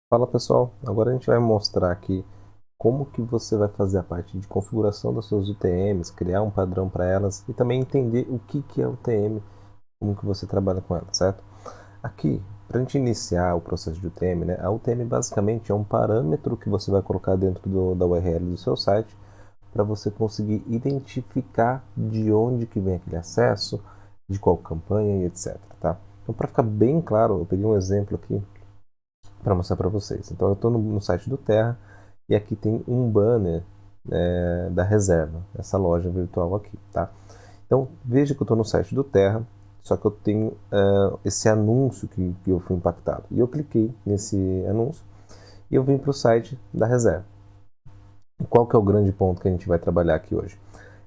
Fala pessoal, agora a gente vai mostrar aqui como que você vai fazer a parte de configuração das suas UTMs, criar um padrão para elas e também entender o que é UTM, como que você trabalha com ela, certo? Aqui, para a gente iniciar o processo de UTM, né, a UTM basicamente é um parâmetro que você vai colocar dentro da URL do seu site para você conseguir identificar de onde que vem aquele acesso, de qual campanha e etc, tá? Então, para ficar bem claro, eu peguei um exemplo aqui para mostrar para vocês. Então eu estou no site do Terra e aqui tem um banner da reserva, essa loja virtual aqui, tá? Então veja que eu estou no site do Terra, só que eu tenho esse anúncio que eu fui impactado. E eu cliquei nesse anúncio e eu vim para o site da reserva. E qual que é o grande ponto que a gente vai trabalhar aqui hoje?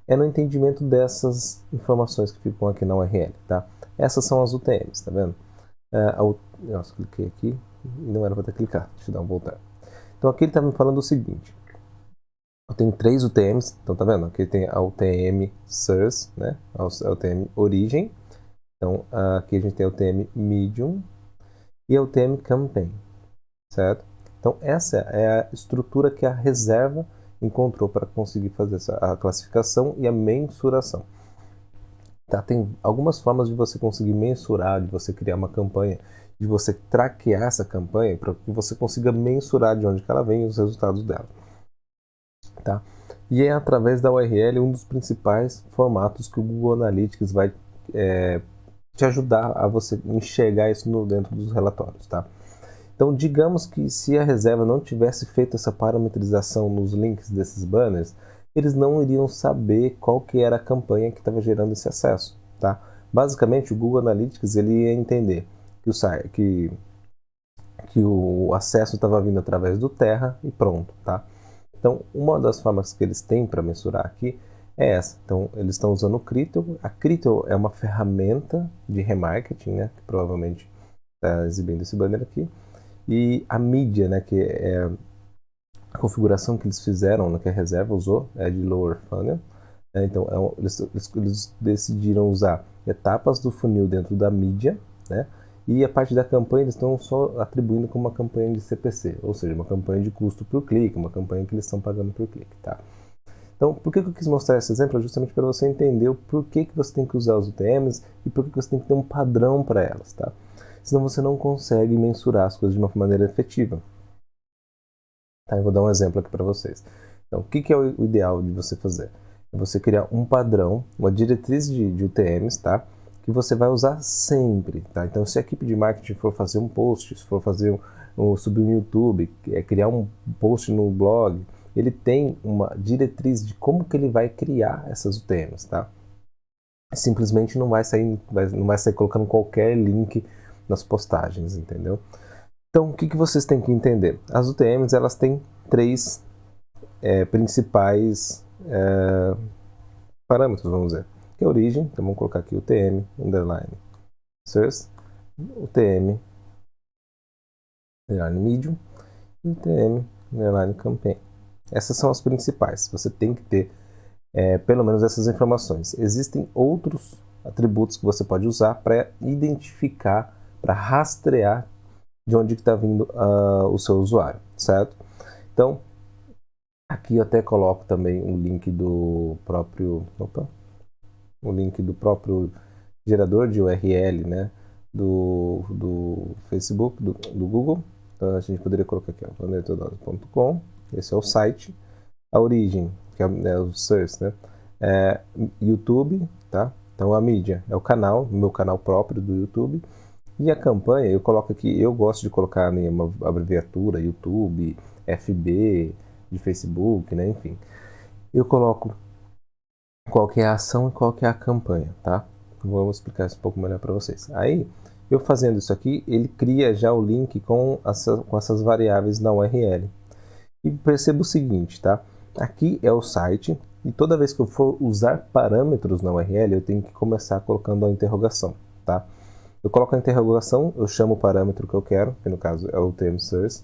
É no entendimento dessas informações que ficam aqui na URL, tá? Essas são as UTMs, tá vendo? Nossa, cliquei aqui e não era para ter clicado. Deixa eu dar um voltar. Então aqui ele está me falando o seguinte: eu tenho três UTMs, então tá vendo? Aqui tem a UTM Source, né? A UTM Origem. Então aqui a gente tem a UTM Medium e a UTM Campaign, certo? Então essa é a estrutura que a reserva encontrou para conseguir fazer a classificação e a mensuração. Tá? Tem algumas formas de você conseguir mensurar, de você criar uma campanha, de você traquear essa campanha para que você consiga mensurar de onde que ela vem e os resultados dela. Tá? E é através da URL um dos principais formatos que o Google Analytics vai te ajudar a você enxergar isso dentro dos relatórios. Tá? Então, digamos que se a reserva não tivesse feito essa parametrização nos links desses banners, eles não iriam saber qual que era a campanha que estava gerando esse acesso. Tá? Basicamente, o Google Analytics ele ia entender que o acesso estava vindo através do Terra e pronto. Tá? Então, uma das formas que eles têm para mensurar aqui é essa. Então, eles estão usando o Criteo. A Criteo é uma ferramenta de remarketing, né, que provavelmente está exibindo esse banner aqui. E a mídia, né, que é a configuração que eles fizeram, né, que a reserva usou, é de Lower Funnel. Então, eles decidiram usar etapas do funil dentro da mídia, né? E a parte da campanha eles estão só atribuindo como uma campanha de CPC, ou seja, uma campanha de custo por clique, uma campanha que eles estão pagando por clique, tá? Então, por que eu quis mostrar esse exemplo? É justamente para você entender o porquê que você tem que usar os UTMs e por que você tem que ter um padrão para elas, tá? Senão você não consegue mensurar as coisas de uma maneira efetiva. Tá? Eu vou dar um exemplo aqui para vocês. Então, o que é o ideal de você fazer? É você criar um padrão, uma diretriz de UTMs, tá? Que você vai usar sempre, tá? Então, se a equipe de marketing for fazer um post, se for fazer subir no YouTube, criar um post no blog, ele tem uma diretriz de como que ele vai criar essas UTMs, tá? Simplesmente não vai sair colocando qualquer link nas postagens, entendeu? Então, o que vocês têm que entender? As UTMs elas têm três principais parâmetros, vamos dizer. Que é a origem, então vamos colocar aqui UTM, underline, source, UTM, underline medium, e UTM, underline campaign. Essas são as principais. Você tem que ter pelo menos essas informações. Existem outros atributos que você pode usar para identificar, para rastrear de onde está vindo o seu usuário, certo? Então, aqui eu até coloco também um link do próprio, o link do próprio gerador de URL, né, do Facebook, do Google. Então a gente poderia colocar aqui, vanderteodoro.com, esse é o site. A origem, que é o source, né, é YouTube, tá? Então a mídia é o canal, o meu canal próprio do YouTube. E a campanha, eu coloco aqui, eu gosto de colocar em uma abreviatura, YouTube, FB, de Facebook, né, enfim. Eu coloco qual que é a ação e qual que é a campanha, tá? Vamos explicar isso um pouco melhor para vocês. Aí, eu fazendo isso aqui, ele cria já o link com essas variáveis na URL. E perceba o seguinte, tá? Aqui é o site e toda vez que eu for usar parâmetros na URL, eu tenho que começar colocando a interrogação, tá? Eu coloco a interrogação, eu chamo o parâmetro que eu quero, que no caso é o term source.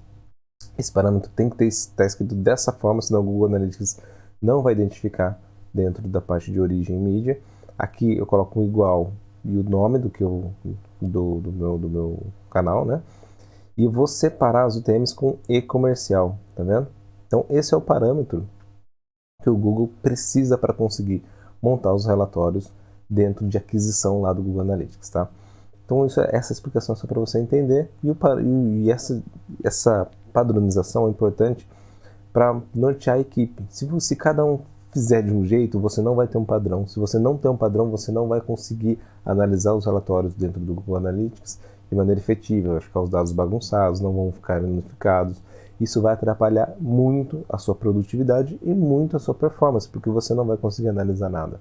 Esse parâmetro tem que estar escrito dessa forma, senão o Google Analytics não vai identificar dentro da parte de origem mídia. Aqui eu coloco um igual e o nome do meu canal, né? E eu vou separar as UTMs com e-comercial, tá vendo? Então esse é o parâmetro que o Google precisa para conseguir montar os relatórios dentro de aquisição lá do Google Analytics, tá? Então essa explicação é só para você entender e essa padronização é importante para nortear a equipe. Se cada um fizer de um jeito, você não vai ter um padrão. Se você não tem um padrão, você não vai conseguir analisar os relatórios dentro do Google Analytics de maneira efetiva. Vai ficar os dados bagunçados, não vão ficar unificados. Isso vai atrapalhar muito a sua produtividade e muito a sua performance, porque você não vai conseguir analisar nada,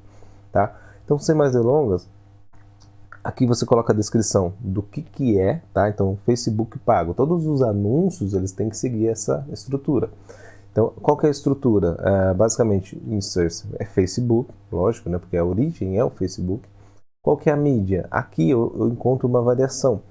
tá? Então, sem mais delongas, aqui você coloca a descrição do que é, tá? Então, Facebook pago. Todos os anúncios, eles têm que seguir essa estrutura. Então, qual que é a estrutura? Basicamente, insert é Facebook, lógico, né? Porque a origem é o Facebook. Qual que é a mídia? Aqui eu encontro uma variação.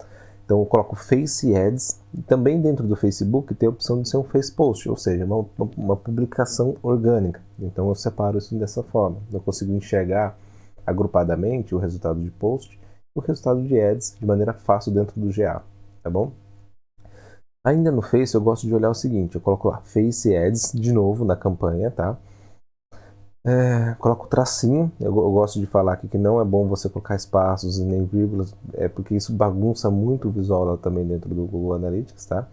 Então, eu coloco Face Ads. E também dentro do Facebook tem a opção de ser um Face Post, ou seja, uma publicação orgânica. Então, eu separo isso dessa forma. Eu consigo enxergar agrupadamente o resultado de post e o resultado de ads de maneira fácil dentro do GA, tá bom? Ainda no Face eu gosto de olhar o seguinte, eu coloco lá Face Ads de novo na campanha, tá? Coloco o tracinho, eu gosto de falar aqui que não é bom você colocar espaços e nem vírgulas, porque isso bagunça muito o visual lá também dentro do Google Analytics, tá?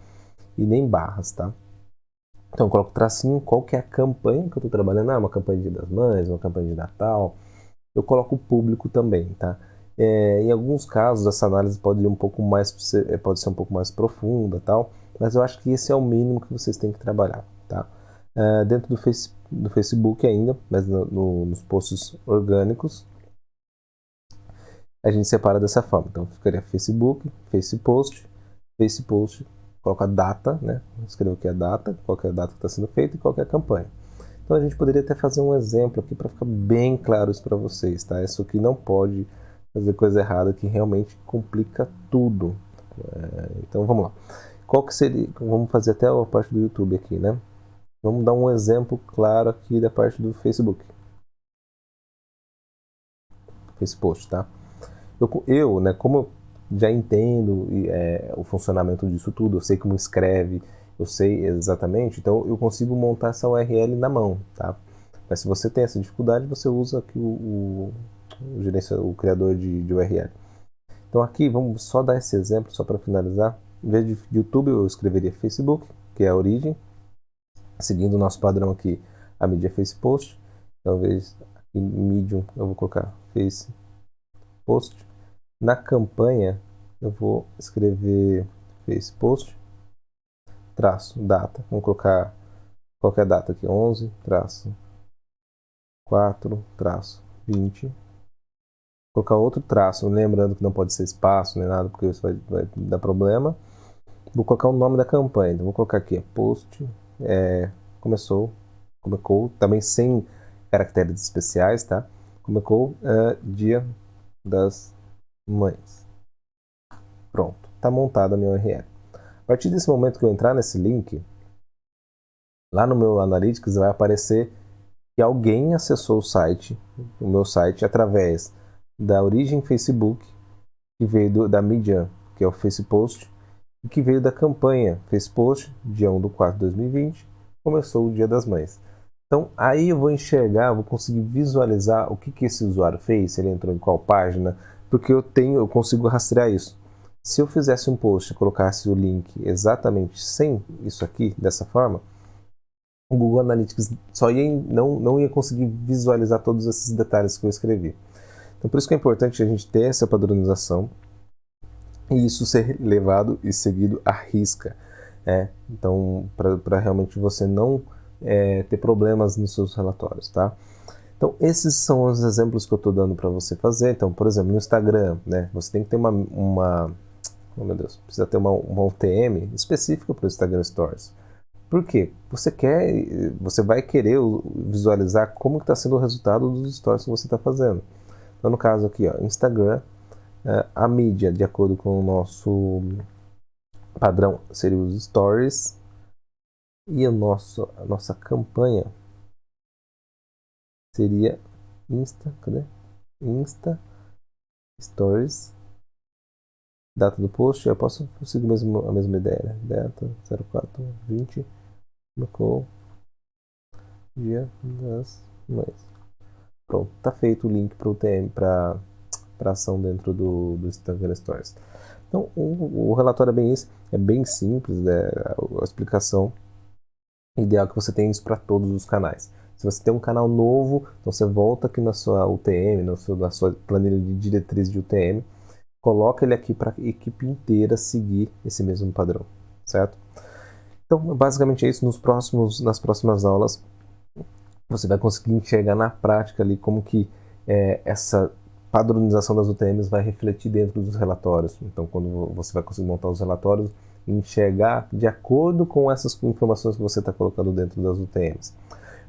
E nem barras, tá? Então eu coloco o tracinho, qual que é a campanha que eu estou trabalhando? Uma campanha de Dia das Mães, uma campanha de Natal. Eu coloco o público também, tá? Em alguns casos essa análise pode ir pode ser um pouco mais profunda, tal, mas eu acho que esse é o mínimo que vocês têm que trabalhar, tá? Dentro do Facebook ainda, mas nos posts orgânicos, a gente separa dessa forma. Então ficaria Facebook, Face Post, coloca a data, né? Escrevo aqui a data, qual é a data que está sendo feita e qual é a campanha. Então a gente poderia até fazer um exemplo aqui para ficar bem claro isso para vocês, tá? Isso aqui não pode fazer coisa errada que realmente complica tudo. Então vamos lá. Qual que seria? Vamos fazer até a parte do YouTube aqui, né? Vamos dar um exemplo claro aqui da parte do Facebook. Post, tá? Né, como eu já entendo o funcionamento disso tudo, eu sei como escreve, eu sei exatamente, então eu consigo montar essa URL na mão, tá? Mas se você tem essa dificuldade, você usa aqui o criador de URL. Então aqui vamos só dar esse exemplo, só para finalizar. Em vez de YouTube, eu escreveria Facebook, que é a origem, seguindo o nosso padrão aqui, a mídia Face Post. Talvez em Medium eu vou colocar Face Post. Na campanha, eu vou escrever Face Post, traço, data. Vamos colocar qualquer data aqui, 11, traço, 4, traço, 20. Vou colocar outro traço, lembrando que não pode ser espaço nem nada, porque isso vai dar problema. Vou colocar o nome da campanha, então vou colocar aqui, post, começou, também sem caracteres especiais, tá? Começou Dia das Mães. Pronto, está montada a minha URL. A partir desse momento que eu entrar nesse link, lá no meu Analytics vai aparecer que alguém acessou o meu site, através da origem Facebook, que veio da mídia, que é o FacePost, e que veio da campanha FacePost, dia 1/4/2020, começou o Dia das Mães. Então, aí eu vou enxergar, vou conseguir visualizar o que esse usuário fez, se ele entrou em qual página, porque eu consigo rastrear isso. Se eu fizesse um post e colocasse o link exatamente sem isso aqui, dessa forma, o Google Analytics não ia conseguir visualizar todos esses detalhes que eu escrevi. Então, por isso que é importante a gente ter essa padronização e isso ser levado e seguido à risca. Então, para realmente você não ter problemas nos seus relatórios, tá? Então, esses são os exemplos que eu estou dando para você fazer. Então, por exemplo, no Instagram, né, você tem que ter oh meu Deus, precisa ter uma UTM específica para o Instagram Stories. Por quê? Você vai querer visualizar como está sendo o resultado dos stories que você está fazendo. Então, no caso aqui, ó, Instagram, a mídia, de acordo com o nosso padrão, seria os stories, e a nossa campanha seria Insta, cadê? Insta Stories Data do post, eu posso seguir a mesma ideia, né? Data 04/20, marcou dia das mães. Pronto, tá feito o link para o TM, para ação dentro do Instagram Stories. Então, o relatório é bem isso, é bem simples, né? A explicação ideal é que você tenha isso para todos os canais. Se você tem um canal novo, então você volta aqui na sua UTM, na sua planilha de diretriz de UTM, coloca ele aqui para a equipe inteira seguir esse mesmo padrão, certo? Então, basicamente é isso. Nas próximas aulas, você vai conseguir enxergar na prática ali como que essa padronização das UTMs vai refletir dentro dos relatórios. Então, quando você vai conseguir montar os relatórios, enxergar de acordo com essas informações que você está colocando dentro das UTMs.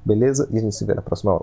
Beleza? E a gente se vê na próxima aula.